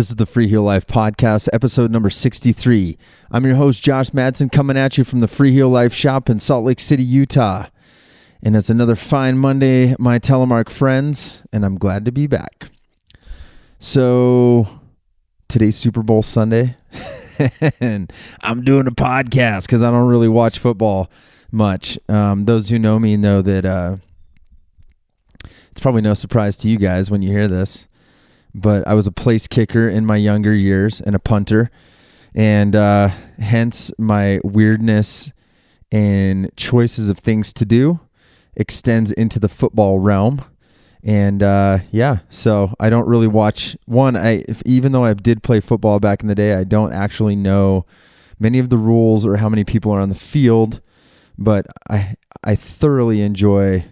This is the Freeheel Life Podcast, episode number 63. I'm your host, Josh Madsen, coming at you from the Freeheel Life shop in Salt Lake City, Utah. And it's another fine Monday, my Telemark friends, and I'm glad to be back. So, today's Super Bowl Sunday, and I'm doing a podcast because I don't really watch football much. Those who know me know that it's probably no surprise to you guys when you hear this. But I was a place kicker in my younger years and a punter, and hence my weirdness and choices of things to do extends into the football realm. And so I don't really watch even though I did play football back in the day, I don't actually know many of the rules or how many people are on the field, but I thoroughly enjoy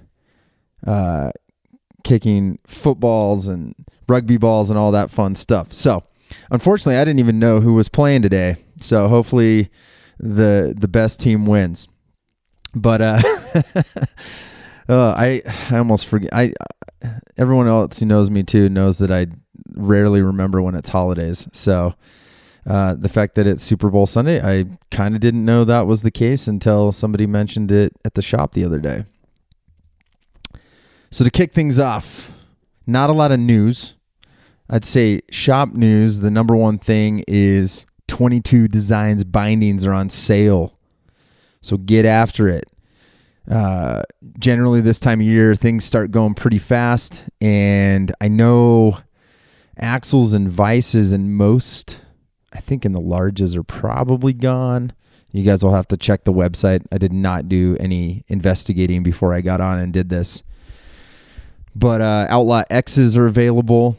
kicking footballs and rugby balls and all that fun stuff. So, unfortunately, I didn't even know who was playing today. So, hopefully, the best team wins. But I almost forget. Everyone else who knows me too knows that I rarely remember when it's holidays. So, the fact that it's Super Bowl Sunday, I kind of didn't know that was the case until somebody mentioned it at the shop the other day. So, to kick things off, not a lot of news. I'd say shop news, the number one thing is 22 Designs bindings are on sale. So get after it. Generally this time of year, things start going pretty fast. And I know axles and vices and most, I think in the larges are probably gone. You guys will have to check the website. I did not do any investigating before I got on and did this. But Outlaw X's are available.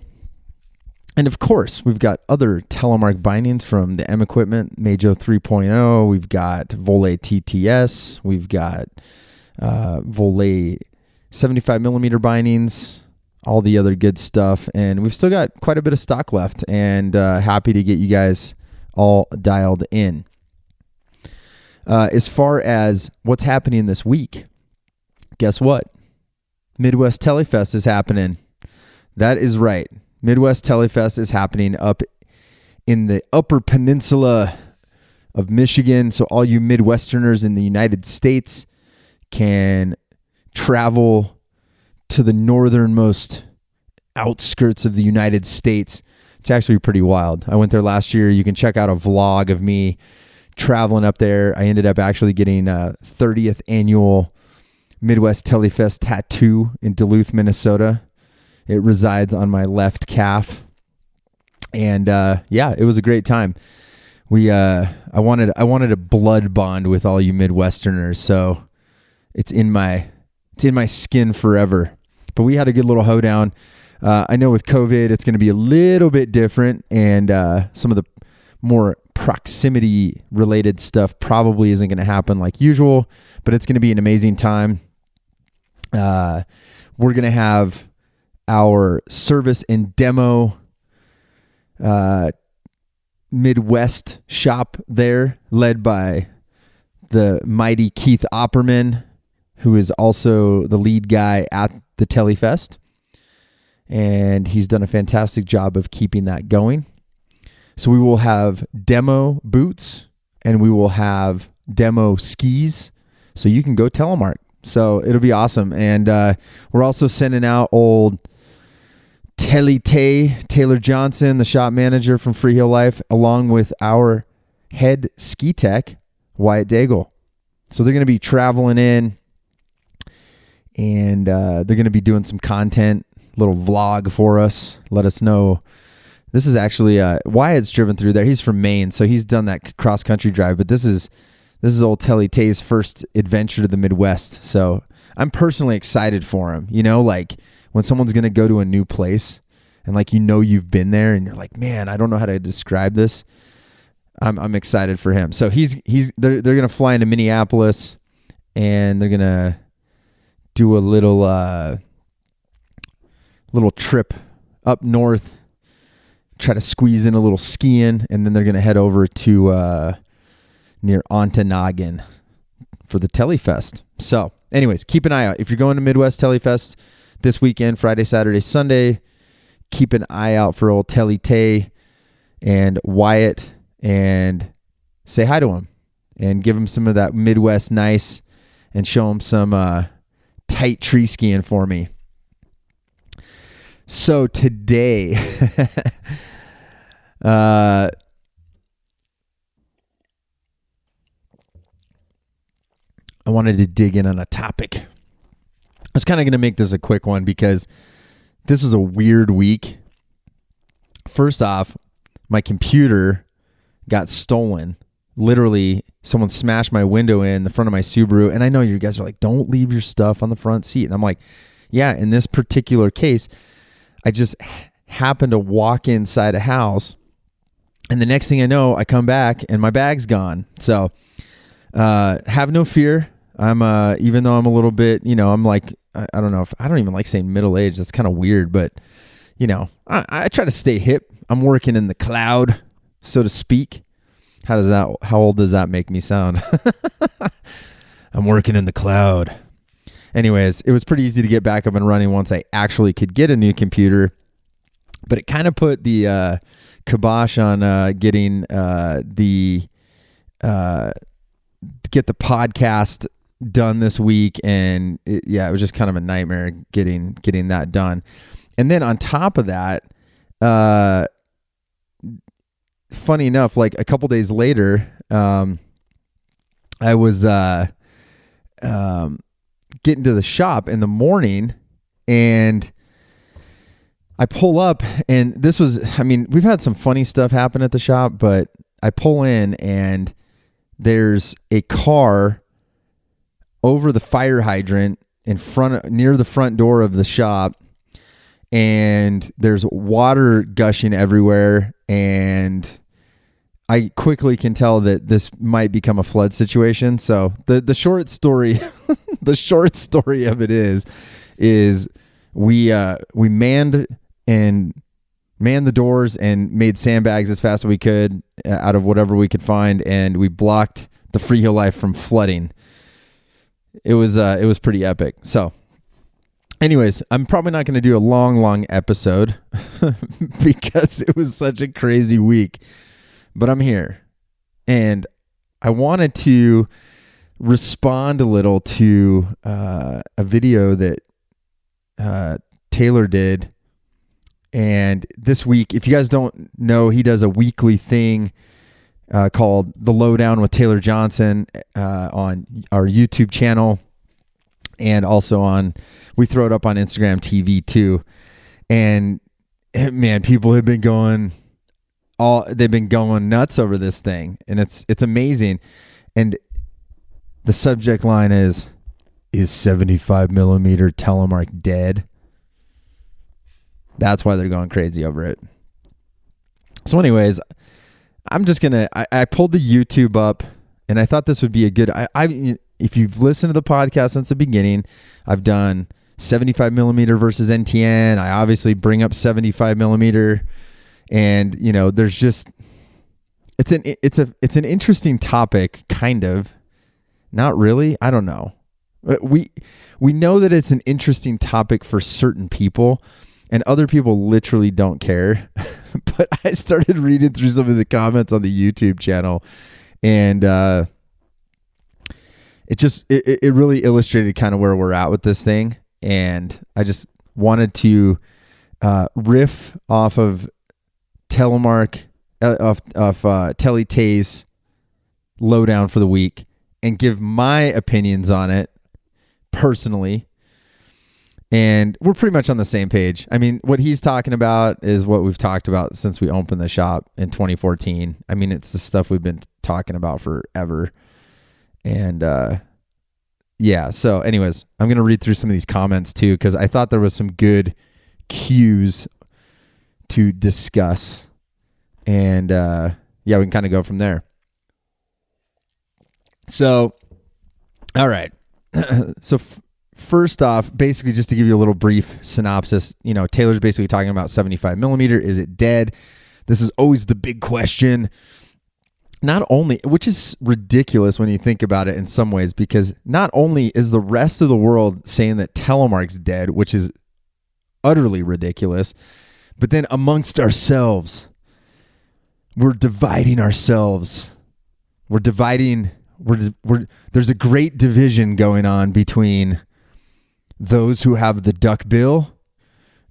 And of course, we've got other Telemark bindings from the M Equipment, Majo 3.0. We've got Volley TTS. We've got Volley 75mm bindings, all the other good stuff. And we've still got quite a bit of stock left, and happy to get you guys all dialed in. As far as what's happening this week, guess what? Midwest Telefest is happening. That is right. Midwest Telefest is happening up in the Upper Peninsula of Michigan. So all you Midwesterners in the United States can travel to the northernmost outskirts of the United States. It's actually pretty wild. I went there last year. You can check out a vlog of me traveling up there. I ended up actually getting a 30th annual Midwest Telefest tattoo in Duluth, Minnesota. It resides on my left calf. And it was a great time. I wanted a blood bond with all you Midwesterners, so it's in my skin forever. But we had a good little hoedown. I know with COVID it's going to be a little bit different, and some of the more proximity related stuff probably isn't going to happen like usual, but it's going to be an amazing time. We're going to have our service and demo Midwest shop there, led by the mighty Keith Opperman, who is also the lead guy at the Telefest. And he's done a fantastic job of keeping that going. So we will have demo boots and we will have demo skis. So you can go Telemark. So it'll be awesome. And we're also sending out old Taylor Johnson, the shop manager from Freeheel Life, along with our head ski tech, Wyatt Daigle. So they're going to be traveling in, and they're going to be doing some content, little vlog for us. Let us know. This is actually Wyatt's driven through there. He's from Maine, so he's done that cross country drive. But this is old Telly Tay's first adventure to the Midwest. So I'm personally excited for him. You know, like when someone's going to go to a new place and like, you know, you've been there and you're like, man, I don't know how to describe this. I'm excited for him. So they're going to fly into Minneapolis and they're going to do a little trip up north, try to squeeze in a little skiing, and then they're going to head over to near Ontonagon for the Telefest. So anyways, keep an eye out. If you're going to Midwest Telefest this weekend, Friday, Saturday, Sunday, keep an eye out for old Telly Tay. and Wyatt and say hi to him and give him some of that Midwest nice and show him some tight tree skiing for me. So today, I wanted to dig in on a topic. I was kind of going to make this a quick one because this was a weird week. First off, my computer got stolen. Literally, someone smashed my window in the front of my Subaru. And I know you guys are like, don't leave your stuff on the front seat. And I'm like, yeah, in this particular case, I just happened to walk inside a house. And the next thing I know, I come back and my bag's gone. So have no fear. I'm even though I'm a little bit, I'm like, I don't know if I don't even like saying middle age. That's kind of weird, but I try to stay hip. I'm working in the cloud, so to speak. How old does that make me sound? I'm working in the cloud. Anyways, it was pretty easy to get back up and running once I actually could get a new computer, but it kind of put the kibosh on getting get the podcast done this week, and it was just kind of a nightmare getting that done. And then on top of that, funny enough, like a couple days later, I was getting to the shop in the morning, and I pull up, and this was, we've had some funny stuff happen at the shop, but I pull in and there's a car over the fire hydrant near the front door of the shop, and there's water gushing everywhere, and I quickly can tell that this might become a flood situation. So the short story, the short story of it is we manned the doors and made sandbags as fast as we could out of whatever we could find, and we blocked the Freeheel life from flooding. It was pretty epic. So anyways, I'm probably not going to do a long episode because it was such a crazy week, but I'm here, and I wanted to respond a little to a video that Taylor did. And this week, if you guys don't know, he does a weekly thing called The Lowdown with Taylor Johnson on our YouTube channel, and also we throw it up on Instagram TV too. And man, people have been going nuts over this thing, and it's amazing. And the subject line is 75mm Telemark dead? That's why they're going crazy over it. So anyways, I'm just going to, I pulled the YouTube up, and I thought this would be a good, if you've listened to the podcast since the beginning, I've done 75mm versus NTN. I obviously bring up 75mm, and there's just, it's an interesting topic, kind of. Not really. I don't know. We know that it's an interesting topic for certain people, and other people literally don't care. But I started reading through some of the comments on the YouTube channel, and it really illustrated kind of where we're at with this thing. And I just wanted to riff off of Telemark, off Teletay's Lowdown for the week, and give my opinions on it personally. And we're pretty much on the same page. What he's talking about is what we've talked about since we opened the shop in 2014. It's the stuff we've been talking about forever. And so anyways, I'm going to read through some of these comments too, because I thought there was some good cues to discuss. And we can kind of go from there. So, all right. So first off, basically just to give you a little brief synopsis, Taylor's basically talking about 75mm. Is it dead? This is always the big question. Not only, which is ridiculous when you think about it in some ways, because not only is the rest of the world saying that Telemark's dead, which is utterly ridiculous, but then amongst ourselves, we're dividing ourselves. There's a great division going on between those who have the duckbill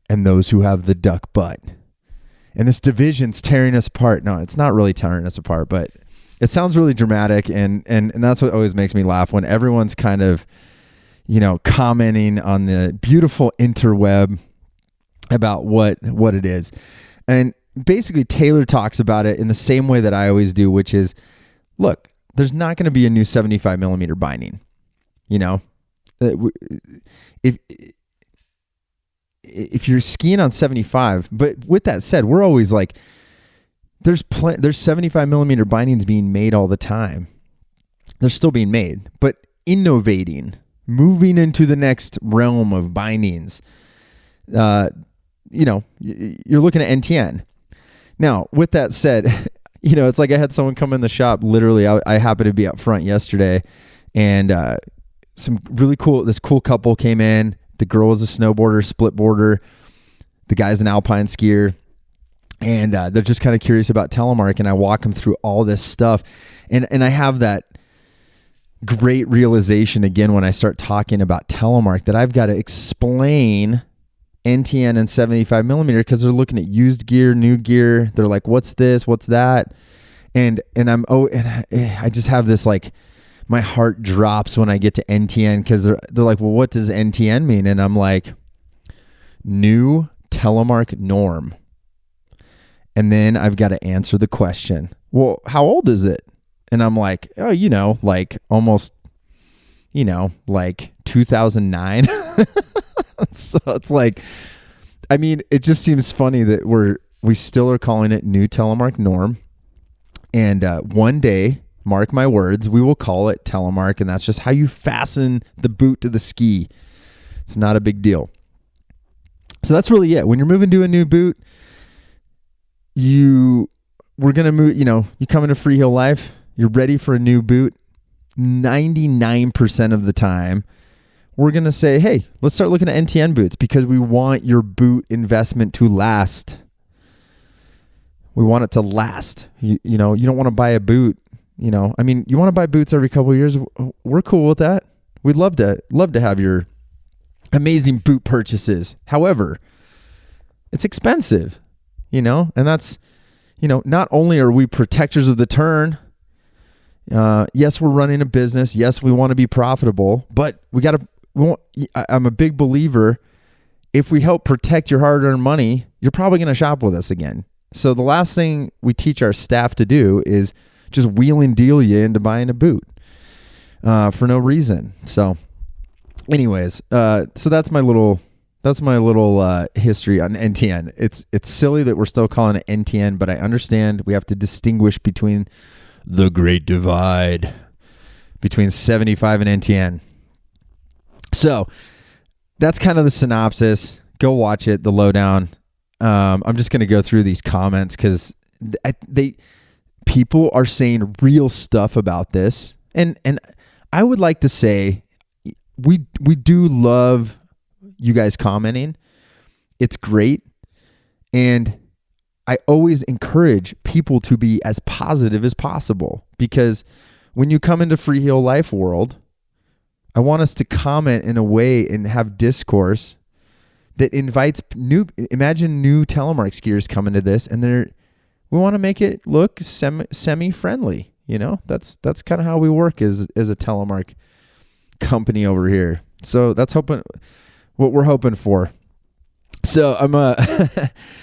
and those who have the duckbutt. And this division's tearing us apart. No, it's not really tearing us apart, but it sounds really dramatic, and that's what always makes me laugh when everyone's kind of, commenting on the beautiful interweb about what it is. And basically Taylor talks about it in the same way that I always do, which is, look, there's not going to be a new 75mm binding. If you're skiing on 75, but with that said, we're always like, there's 75mm bindings being made all the time. They're still being made, but innovating, moving into the next realm of bindings. You're looking at NTN. Now, with that said, it's like I had someone come in the shop. Literally, I happened to be up front yesterday, and this cool couple came in. The girl was a snowboarder, split boarder. The guy's an alpine skier. And they're just kind of curious about Telemark, and I walk them through all this stuff. And I have that great realization again when I start talking about Telemark that I've got to explain NTN and 75mm because they're looking at used gear, new gear. They're like, what's this? What's that? And I just have this, like, my heart drops when I get to NTN because they're like, well, what does NTN mean? And I'm like, new Telemark norm. And then I've got to answer the question, well, how old is it? And I'm like, oh, like almost, like 2009. So it's like, I mean, it just seems funny that we still are calling it new Telemark norm. And one day, mark my words, we will call it Telemark. And that's just how you fasten the boot to the ski. It's not a big deal. So that's really it. When you're moving to a new boot, we're going to move, you come into Freeheel life, you're ready for a new boot. 99% of the time, we're going to say, hey, let's start looking at NTN boots because we want your boot investment to last. We want it to last. You don't want to buy a boot, you want to buy boots every couple of years. We're cool with that. We'd love to have your amazing boot purchases. However, it's expensive. And that's, not only are we protectors of the turn, yes, we're running a business. Yes, we want to be profitable, but I'm a big believer. If we help protect your hard-earned money, you're probably going to shop with us again. So the last thing we teach our staff to do is just wheel and deal you into buying a boot for no reason. So anyways, so that's my little history on NTN. It's silly that we're still calling it NTN, but I understand we have to distinguish between the great divide between 75 and NTN. So that's kind of the synopsis. Go watch it, the Lowdown. I'm just going to go through these comments because people are saying real stuff about this, and I would like to say we do love you guys commenting. It's great. And I always encourage people to be as positive as possible because when you come into Freeheel Life world, I want us to comment in a way and have discourse that invites new Telemark skiers coming to this, and we want to make it look semi-friendly. That's kind of how we work as a Telemark company over here. So that's what we're hoping for. So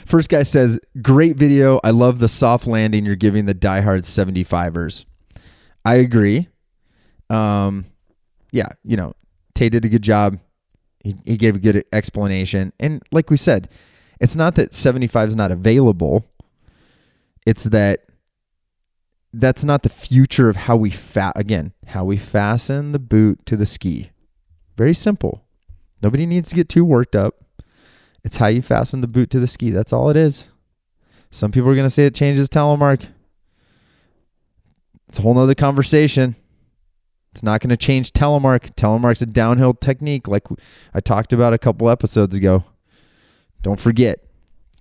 first guy says, great video. I love the soft landing you're giving the diehard 75ers. I agree. Yeah, Tay did a good job. He gave a good explanation. And like we said, it's not that 75 is not available. It's that's not the future of how we fasten the boot to the ski. Very simple. Nobody needs to get too worked up. It's how you fasten the boot to the ski. That's all it is. Some people are going to say it changes Telemark. It's a whole nother conversation. It's not going to change Telemark. Telemark's a downhill technique like I talked about a couple episodes ago. Don't forget.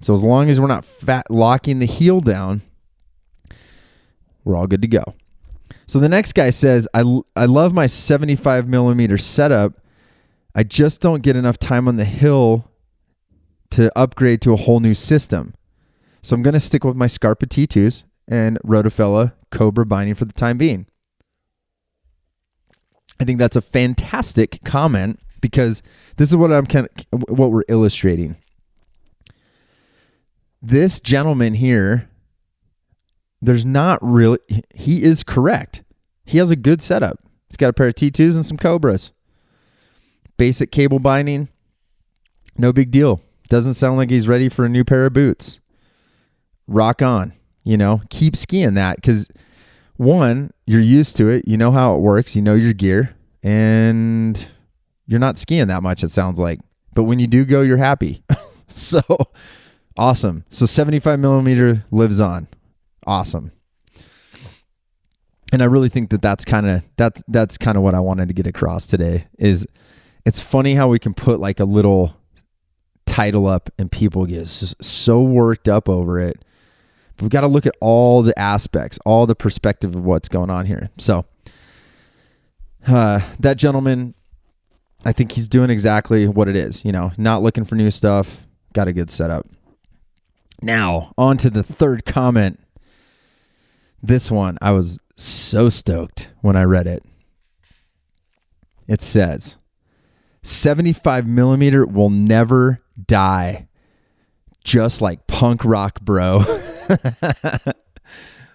So as long as we're not locking the heel down, We're all good to go. So the next guy says, I love my 75mm setup. I just don't get enough time on the hill to upgrade to a whole new system. So I'm going to stick with my Scarpa T2s and Rotofella Cobra binding for the time being. I think that's a fantastic comment because this is what what we're illustrating. This gentleman here, he is correct. He has a good setup. He's got a pair of T2s and some Cobras. Basic cable binding, no big deal. Doesn't sound like he's ready for a new pair of boots. Rock on, keep skiing that because one, you're used to it. You know how it works. You know your gear and you're not skiing that much, it sounds like. But when you do go, you're happy. So awesome. So 75mm lives on. Awesome. And I really think that's kind of what I wanted to get across today is it's funny how we can put like a little title up and people get so worked up over it. But we've got to look at all the aspects, all the perspective of what's going on here. So that gentleman, I think he's doing exactly what it is, not looking for new stuff, got a good setup. Now, on to the third comment. This one, I was so stoked when I read it. It says, 75mm will never die. Just like punk rock, bro.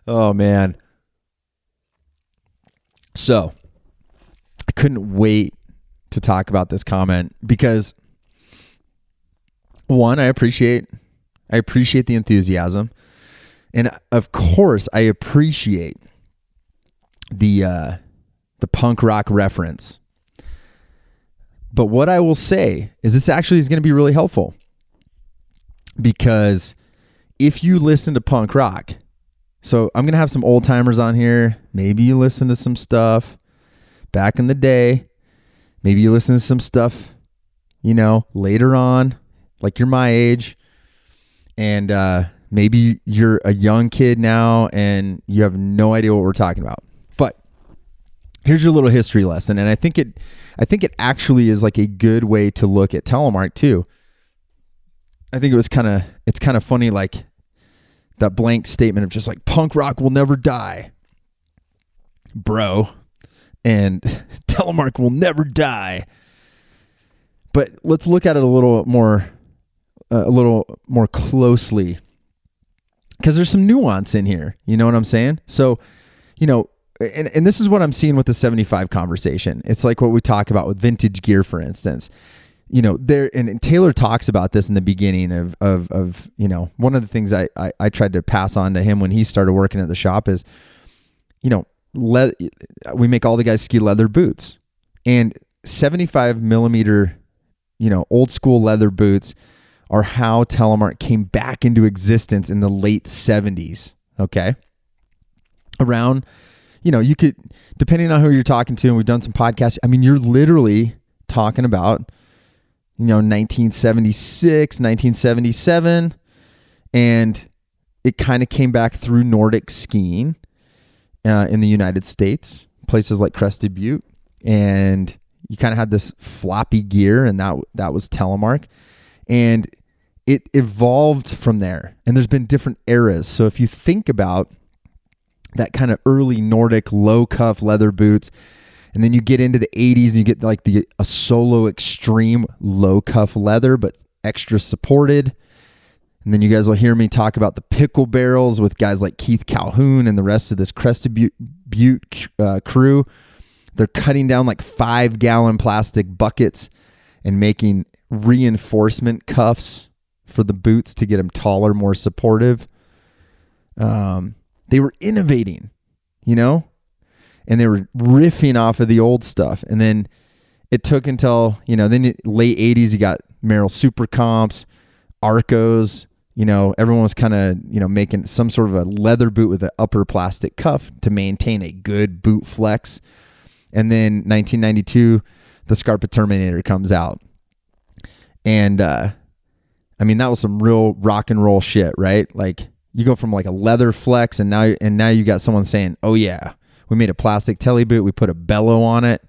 Oh, man. So, I couldn't wait to talk about this comment because, one, I appreciate the enthusiasm. And of course, I appreciate the punk rock reference. But what I will say is this actually is going to be really helpful. Because if you listen to punk rock, so I'm going to have some old timers on here. Maybe you listen to some stuff back in the day. Maybe you listen to some stuff, later on, like you're my age. And maybe you're a young kid now and you have no idea what we're talking about. But here's your little history lesson. And I think it actually is like a good way to look at Telemark too. I think it's kind of funny, like that blank statement of just like punk rock will never die, bro, and Telemark will never die. But let's look at it a little more closely because there's some nuance in here. You know what I'm saying? So, and this is what I'm seeing with the 75 conversation. It's like what we talk about with vintage gear, for instance. There, and Taylor talks about this in the beginning of one of the things I tried to pass on to him when he started working at the shop is, we make all the guys ski leather boots, and 75mm, old school leather boots are how Telemark came back into existence in the late 70s. Okay. Around, you could, depending on who you're talking to, and we've done some podcasts. I mean, you're literally talking about, 1976, 1977, and it kind of came back through Nordic skiing in the United States, places like Crested Butte, and you kind of had this floppy gear, and that was Telemark, and it evolved from there, and there's been different eras. So if you think about that kind of early Nordic low cuff leather boots, and then you get into the 80s and you get like a Solo Extreme low cuff leather, but extra supported. And then you guys will hear me talk about the pickle barrels with guys like Keith Calhoun and the rest of this Crested Butte crew. They're cutting down like 5-gallon plastic buckets and making reinforcement cuffs for the boots to get them taller, more supportive. They were innovating, and they were riffing off of the old stuff. And then it took until, then late 80s, you got Merrill Super Comps, Arcos, everyone was kind of, making some sort of a leather boot with an upper plastic cuff to maintain a good boot flex. And then 1992, the Scarpa Terminator comes out. And, that was some real rock and roll shit, right? Like You go from like a leather flex and now you got someone saying, "Oh yeah, we made a plastic telly boot, we put a bellow on it.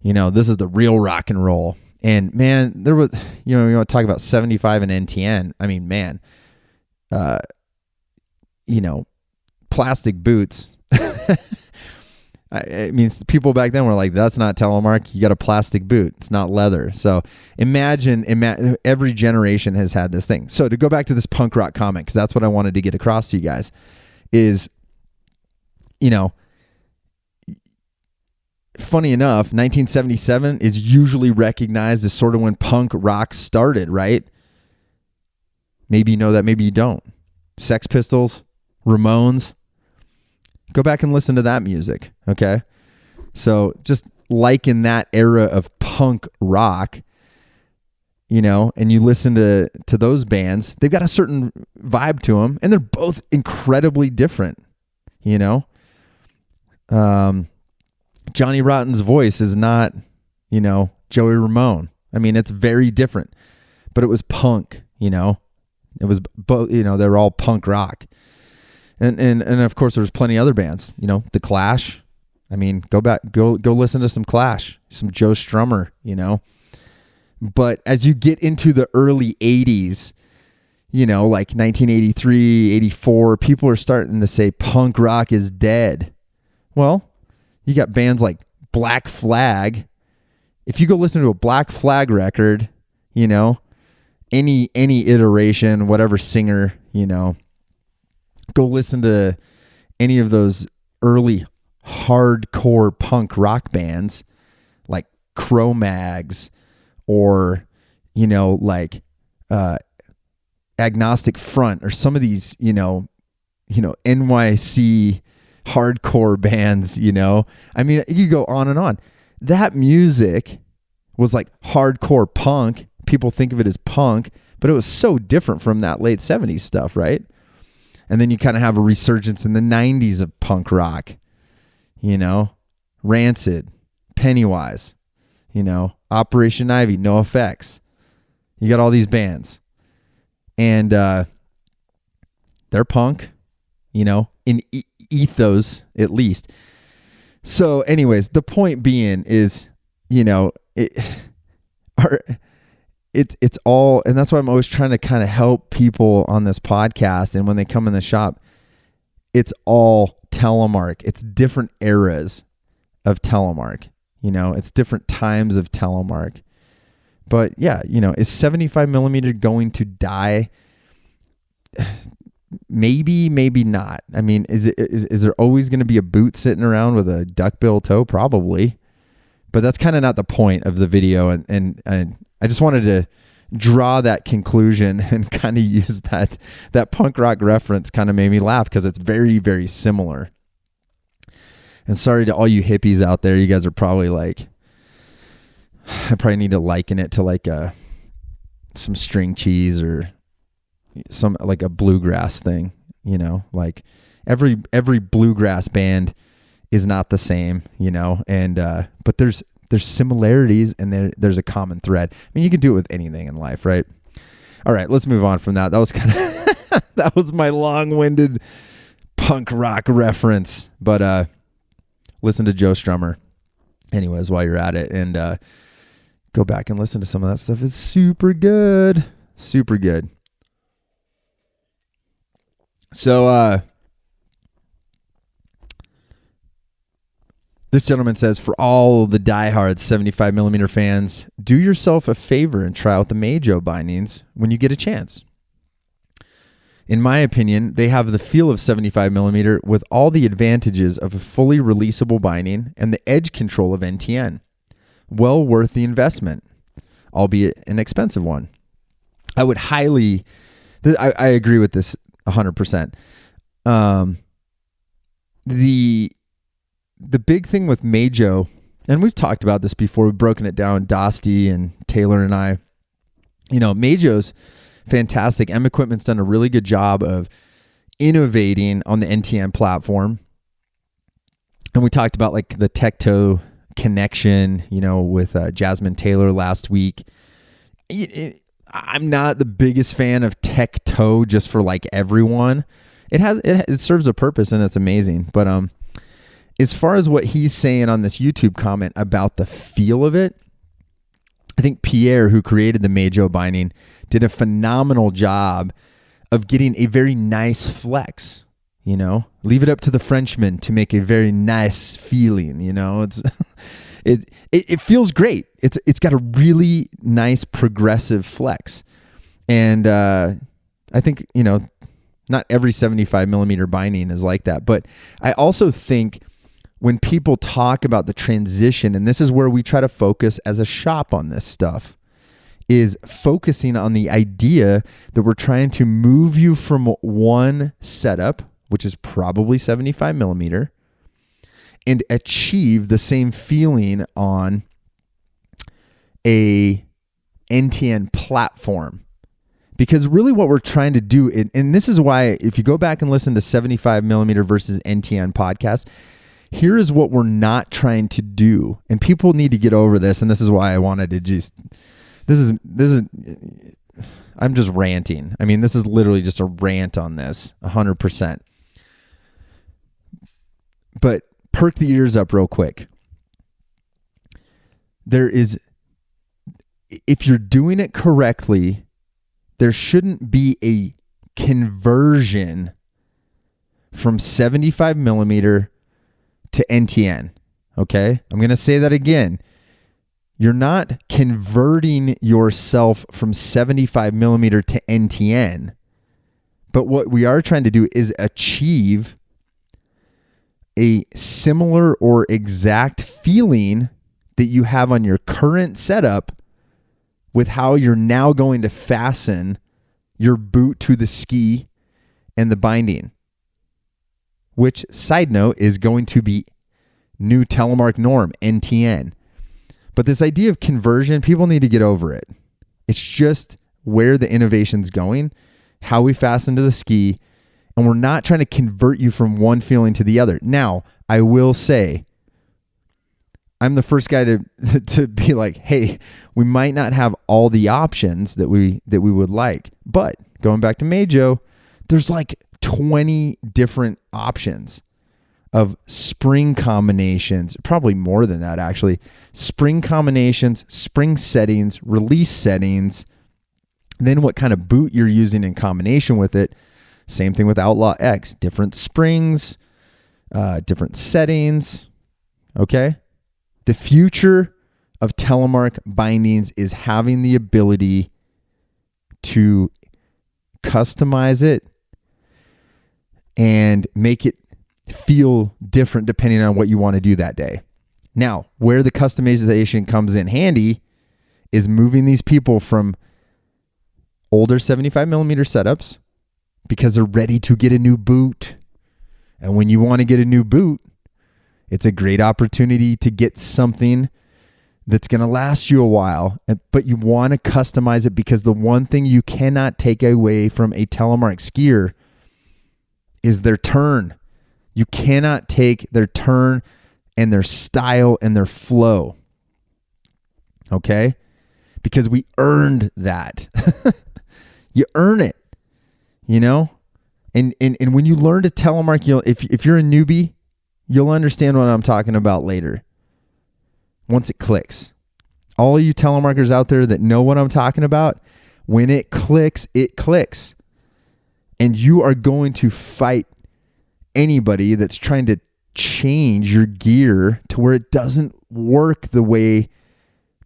This is the real rock and roll." And man, there was, you want to talk about 75 and NTN. I mean, man, plastic boots. I mean, people back then were like, "That's not Telemark. You got a plastic boot. It's not leather." So imagine every generation has had this thing. So to go back to this punk rock comment, because that's what I wanted to get across to you guys, is, funny enough, 1977 is usually recognized as sort of when punk rock started, right? Maybe you know that, maybe you don't. Sex Pistols, Ramones. Go back and listen to that music, okay? So just like in that era of punk rock, and you listen to those bands, they've got a certain vibe to them, and they're both incredibly different, Johnny Rotten's voice is not, Joey Ramone. I mean, it's very different, but it was punk, it was both, they're all punk rock. And of course there's plenty of other bands, The Clash. I mean, go listen to some Clash, some Joe Strummer, But as you get into the early 80s, like 1983, 84, people are starting to say punk rock is dead. Well, you got bands like Black Flag. If you go listen to a Black Flag record, any iteration, whatever singer, go listen to any of those early hardcore punk rock bands like Cro-Mags or, like Agnostic Front or some of these, NYC hardcore bands, I mean, you go on and on. That music was like hardcore punk. People think of it as punk, but it was so different from that late 70s stuff, right? And then you kind of have a resurgence in the 90s of punk rock, Rancid, Pennywise, Operation Ivy, NoFX. You got all these bands, and they're punk, in ethos at least. So anyways, the point being is, it's all, and that's why I'm always trying to kind of help people on this podcast. And when they come in the shop, it's all Telemark. It's different eras of Telemark, it's different times of Telemark. But yeah, is 75mm going to die? Maybe not. I mean, is there always going to be a boot sitting around with a duckbill toe? Probably. But that's kind of not the point of the video. And I just wanted to draw that conclusion and kind of use that punk rock reference. Kind of made me laugh because it's very, very similar. And sorry to all you hippies out there. You guys are probably like, I probably need to liken it to like some string cheese or some like a bluegrass thing, like every bluegrass band is not the same, and but there's similarities and there's a common thread. I mean, you can do it with anything in life, right? All right, let's move on from that. That was kind of that was my long-winded punk rock reference, but listen to Joe Strummer anyways while you're at it, and go back and listen to some of that stuff. It's super good. So, this gentleman says, for all the diehard 75mm fans, do yourself a favor and try out the Majo bindings when you get a chance. In my opinion, they have the feel of 75mm with all the advantages of a fully releasable binding and the edge control of NTN. Well worth the investment, albeit an expensive one. I would highly, I agree with this 100%. The big thing with Majo, and we've talked about this before, we've broken it down, Dosty and Taylor and I, Majo's fantastic. M Equipment's done a really good job of innovating on the NTN platform. And we talked about like the Tecto connection, with Jasmine Taylor last week. I'm not the biggest fan of tech toe just for like everyone. It serves a purpose and it's amazing. But as far as what he's saying on this YouTube comment about the feel of it, I think Pierre, who created the Majo binding, did a phenomenal job of getting a very nice flex. You know, leave it up to the Frenchman to make a very nice feeling. You know, it feels great. It's got a really nice progressive flex, and I think, you know, not every 75 millimeter binding is like that. But I also think when people talk about the transition, and this is where we try to focus as a shop on this stuff, is focusing on the idea that we're trying to move you from one setup, which is probably 75 millimeter, and achieve the same feeling on a NTN platform. Because really what we're trying to do, and this is why if you go back and listen to 75 millimeter versus NTN podcast, here is what we're not trying to do. And people need to get over this. And this is why I wanted to just, this is, I'm just ranting. I mean, this is literally just a rant on this, 100%. But perk the ears up real quick. If you're doing it correctly, there shouldn't be a conversion from 75 millimeter to NTN. Okay? I'm going to say that again. You're not converting yourself from 75 millimeter to NTN. But what we are trying to do is achieve a similar or exact feeling that you have on your current setup with how you're now going to fasten your boot to the ski and the binding, which, side note, is going to be new Telemark norm, NTN. But this idea of conversion, people need to get over it. It's just where the innovation's going, how we fasten to the ski, and we're not trying to convert you from one feeling to the other. Now, I will say, I'm the first guy to be like, hey, we might not have all the options that we would like. But going back to Majo, there's like 20 different options of spring combinations, probably more than that actually. Spring combinations, spring settings, release settings, then what kind of boot you're using in combination with it. Same thing with Outlaw X, different springs, different settings. Okay. The future of Telemark bindings is having the ability to customize it and make it feel different depending on what you want to do that day. Now, where the customization comes in handy is moving these people from older 75 millimeter setups because they're ready to get a new boot. And when you want to get a new boot, it's a great opportunity to get something that's going to last you a while, but you want to customize it because the one thing you cannot take away from a Telemark skier is their turn. You cannot take their turn and their style and their flow. Okay? Because we earned that. You earn it, you know? And when you learn to Telemark, if you're a newbie, you'll understand what I'm talking about later. Once it clicks. All of you telemarkers out there that know what I'm talking about, when it clicks, it clicks. And you are going to fight anybody that's trying to change your gear to where it doesn't work the way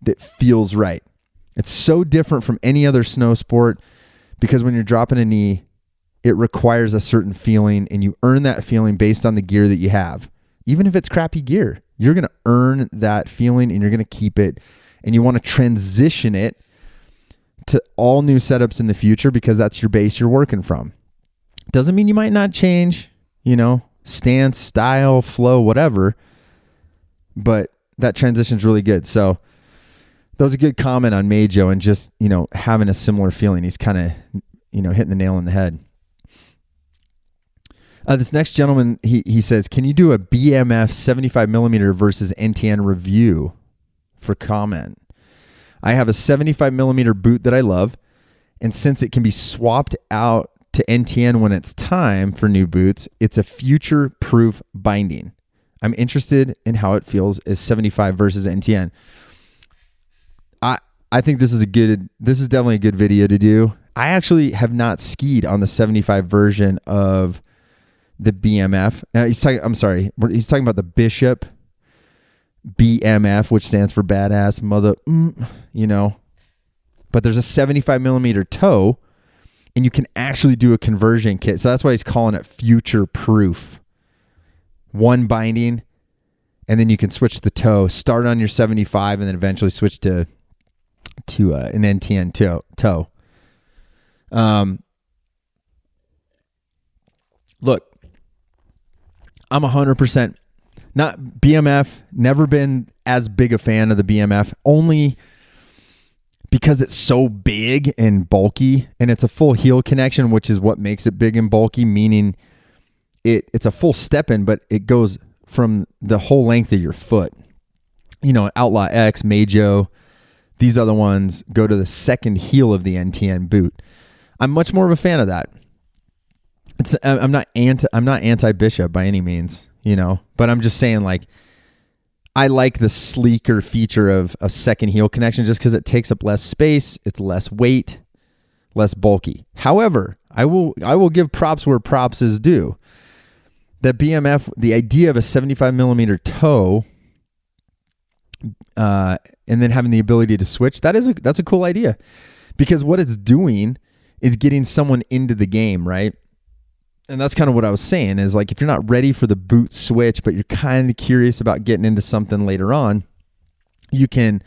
that feels right. It's so different from any other snow sport because when you're dropping a knee, it requires a certain feeling and you earn that feeling based on the gear that you have. Even if it's crappy gear, you're going to earn that feeling and you're going to keep it, and you want to transition it to all new setups in the future because that's your base you're working from. Doesn't mean you might not change, stance, style, flow, whatever, but that transition is really good. So that was a good comment on Majo and just, having a similar feeling. He's kind of, hitting the nail on the head. This next gentleman, he says, can you do a BMF 75 millimeter versus NTN review for comment? I have a 75 millimeter boot that I love. And since it can be swapped out to NTN when it's time for new boots, it's a future-proof binding. I'm interested in how it feels as 75 versus NTN. I think this is definitely a good video to do. I actually have not skied on the 75 version of the BMF. He's talking about the Bishop BMF, which stands for badass mother, But there's a 75 millimeter toe, and you can actually do a conversion kit. So that's why he's calling it future proof. One binding, and then you can switch the toe, start on your 75, and then eventually switch to an NTN toe. Look, I'm 100% not BMF, never been as big a fan of the BMF, only because it's so big and bulky, and it's a full heel connection, which is what makes it big and bulky, meaning it's a full step in, but it goes from the whole length of your foot. Outlaw X, Majo, these other ones go to the second heel of the NTN boot. I'm much more of a fan of that. I'm not anti Bishop by any means, but I'm just saying, like, I like the sleeker feature of a second heel connection just because it takes up less space, it's less weight, less bulky. However, I will give props where props is due. The BMF, the idea of a 75 millimeter toe, and then having the ability to switch, that's a cool idea, because what it's doing is getting someone into the game, right? And that's kind of what I was saying, is like, if you're not ready for the boot switch, but you're kind of curious about getting into something later on, you can,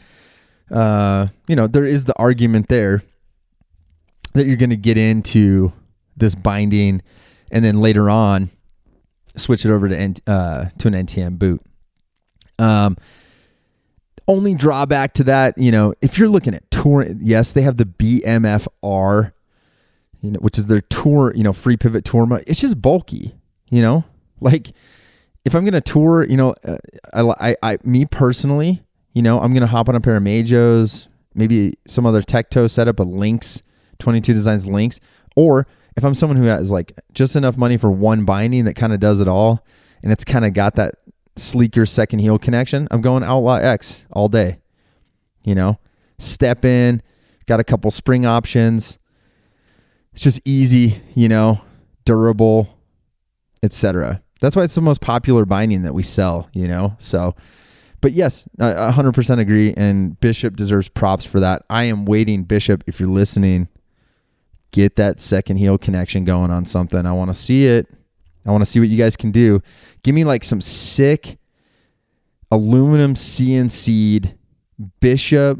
there is the argument there that you're going to get into this binding and then later on switch it over to an NTN boot. Only drawback to that, if you're looking at tour, yes, they have the BMFR, which is their tour, free pivot tour mode. It's just bulky, like if I'm going to tour, me personally, I'm going to hop on a pair of Majos, maybe some other tech toe setup, a Lynx, 22 Designs Lynx, or if I'm someone who has like just enough money for one binding that kind of does it all, and it's kind of got that sleeker second heel connection, I'm going Outlaw X all day. Step in, got a couple spring options. It's just easy, durable, etc. That's why it's the most popular binding that we sell, So, but yes, I 100% agree, and Bishop deserves props for that. I am waiting, Bishop, if you're listening, get that second heel connection going on something. I want to see it. I want to see what you guys can do. Give me like some sick aluminum CNC'd Bishop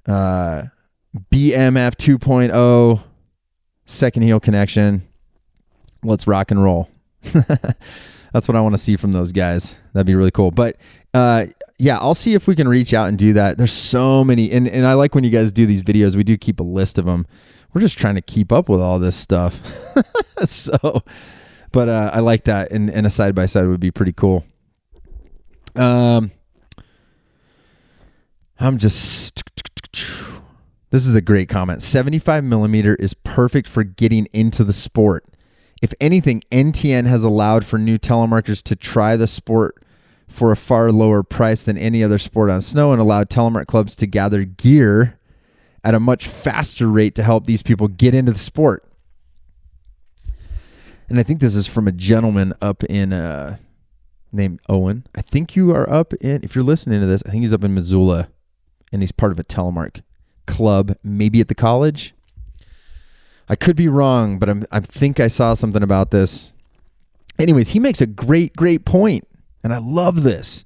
BMF 2.0 second heel connection. Let's rock and roll. That's what I want to see from those guys. That'd be really cool. But yeah, I'll see if we can reach out and do that. There's so many, and I like when you guys do these videos. We do keep a list of them. We're just trying to keep up with all this stuff. But I like that, and a side by side would be pretty cool. This is a great comment. 75 millimeter is perfect for getting into the sport. If anything, NTN has allowed for new telemarketers to try the sport for a far lower price than any other sport on snow, and allowed telemark clubs to gather gear at a much faster rate to help these people get into the sport. And I think this is from a gentleman up in named Owen. I think you are up in, if you're listening to this, I think he's up in Missoula, and he's part of a telemark club, maybe at the college. I could be wrong, but I think I saw something about this. Anyways, he makes a great point, and I love this.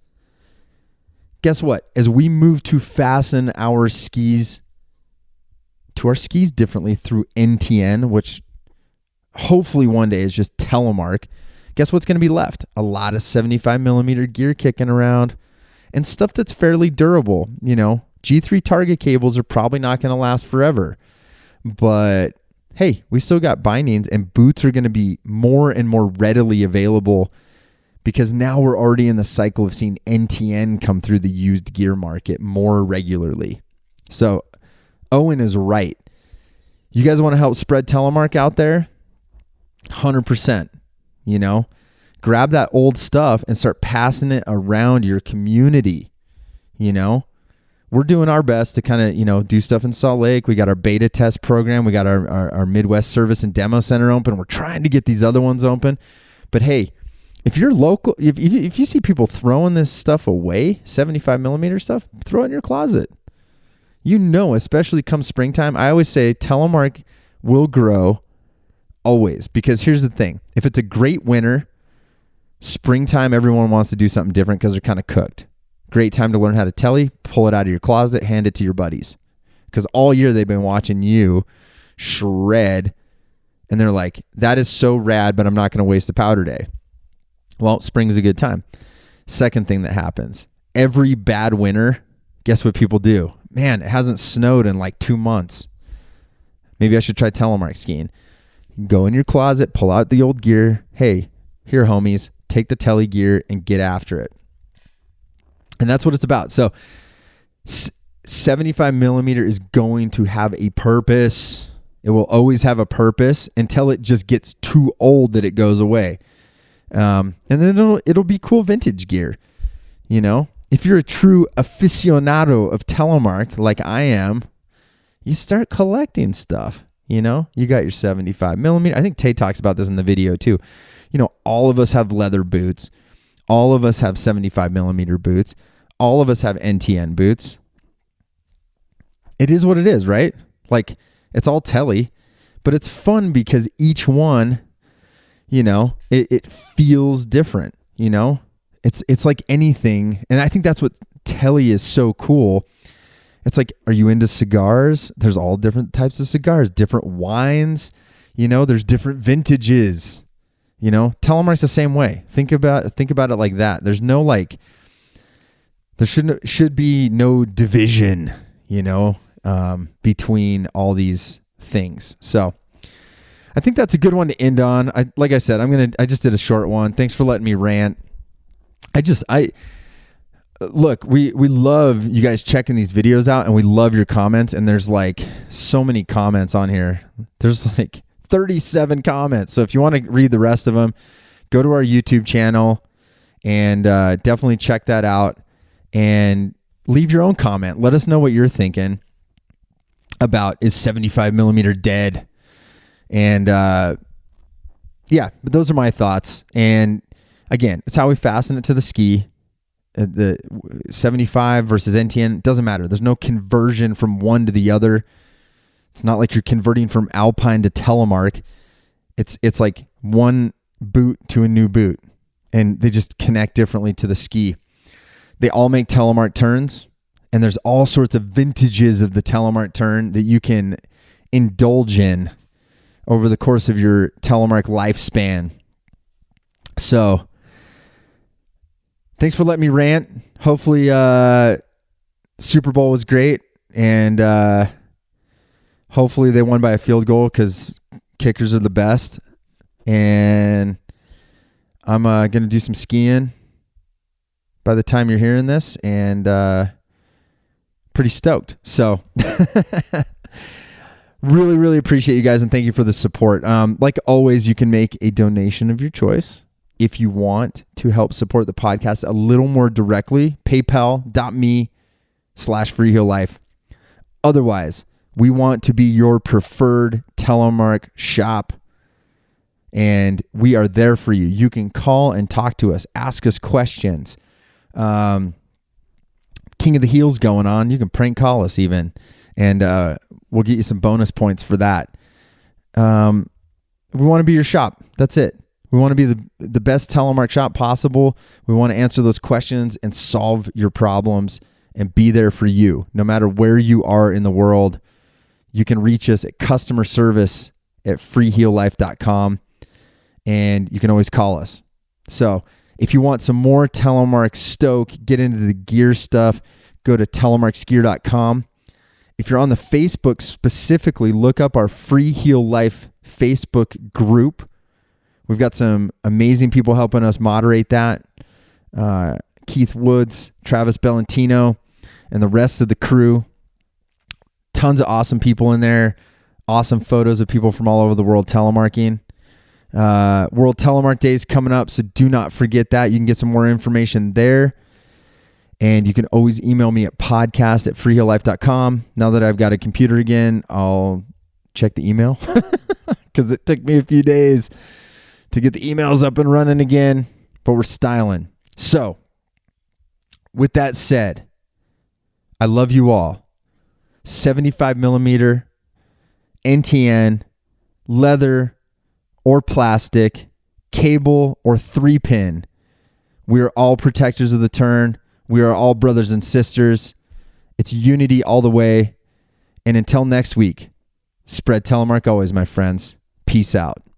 Guess what? As we move to fasten our skis differently through NTN, which hopefully one day is just Telemark, guess what's going to be left? A lot of 75 millimeter gear kicking around and stuff that's fairly durable. G3 Target cables are probably not going to last forever, but hey, we still got bindings, and boots are going to be more and more readily available because now we're already in the cycle of seeing NTN come through the used gear market more regularly. So Owen is right. You guys want to help spread Telemark out there? 100%. Grab that old stuff and start passing it around your community. We're doing our best to kind of, do stuff in Salt Lake. We got our beta test program. We got our Midwest Service and Demo Center open. We're trying to get these other ones open. But hey, if you're local, if you see people throwing this stuff away, 75mm stuff, throw it in your closet. Especially come springtime, I always say Telemark will grow always, because here's the thing. If it's a great winter, springtime, everyone wants to do something different because they're kind of cooked. Great time to learn how to tele, pull it out of your closet, hand it to your buddies. Because all year they've been watching you shred, and they're like, that is so rad, but I'm not going to waste a powder day. Well, spring's a good time. Second thing that happens, every bad winter, guess what people do? Man, it hasn't snowed in like 2 months. Maybe I should try telemark skiing. Go in your closet, pull out the old gear. Hey, here, homies, take the tele gear and get after it. And that's what it's about. So 75mm is going to have a purpose. It will always have a purpose until it just gets too old that it goes away. And then it'll be cool vintage gear. If you're a true aficionado of telemark like I am, you start collecting stuff. You got your 75mm. I think Tay talks about this in the video too. All of us have leather boots. All of us have 75mm boots. All of us have NTN boots. It is what it is, right? Like, it's all tele, but it's fun because each one, it feels different, It's like anything. And I think that's what tele is so cool. It's like, are you into cigars? There's all different types of cigars, different wines, there's different vintages, Telemark's the same way. Think about it like that. There's no there should be no division, between all these things. So I think that's a good one to end on. Like I said, I just did a short one. Thanks for letting me rant. Look, we love you guys checking these videos out, and we love your comments. And there's so many comments on here. There's 37 comments. So if you want to read the rest of them, go to our YouTube channel and definitely check that out and leave your own comment. Let us know what you're thinking about, is 75mm dead? And but those are my thoughts. And again, it's how we fasten it to the ski. The 75 versus NTN, doesn't matter. There's no conversion from one to the other. It's not like you're converting from Alpine to Telemark. It's like one boot to a new boot, and they just connect differently to the ski. They all make Telemark turns, and there's all sorts of vintages of the Telemark turn that you can indulge in over the course of your Telemark lifespan. So thanks for letting me rant. Hopefully Super Bowl was great, and hopefully they won by a field goal, because kickers are the best. And I'm going to do some skiing by the time you're hearing this, and pretty stoked. So really, really appreciate you guys, and thank you for the support. Like always, you can make a donation of your choice if you want to help support the podcast a little more directly. PayPal.me/FreeheelLife. Otherwise, we want to be your preferred Telemark shop, and we are there for you. You can call and talk to us, ask us questions. King of the Heels going on. You can prank call us even, and we'll get you some bonus points for that. We want to be your shop. That's it. We want to be the best Telemark shop possible. We want to answer those questions and solve your problems and be there for you. No matter where you are in the world, you can reach us at customer service at freeheellife.com, and you can always call us. So if you want some more Telemark stoke, get into the gear stuff, go to telemarkskier.com. If you're on the Facebook specifically, look up our Freeheel Life Facebook group. We've got some amazing people helping us moderate that. Keith Woods, Travis Bellantino, and the rest of the crew. Tons of awesome people in there. awesome photos of people from all over the world telemarking. World Telemark Day is coming up, so do not forget that. You can get some more information there. And you can always email me at podcast@freeheellife.com. Now that I've got a computer again, I'll check the email because it took me a few days to get the emails up and running again, but we're styling. So with that said, I love you all. 75mm NTN, leather or plastic, cable or 3-pin. We are all protectors of the turn. We are all brothers and sisters. It's unity all the way. And until next week, spread Telemark always, my friends. Peace out.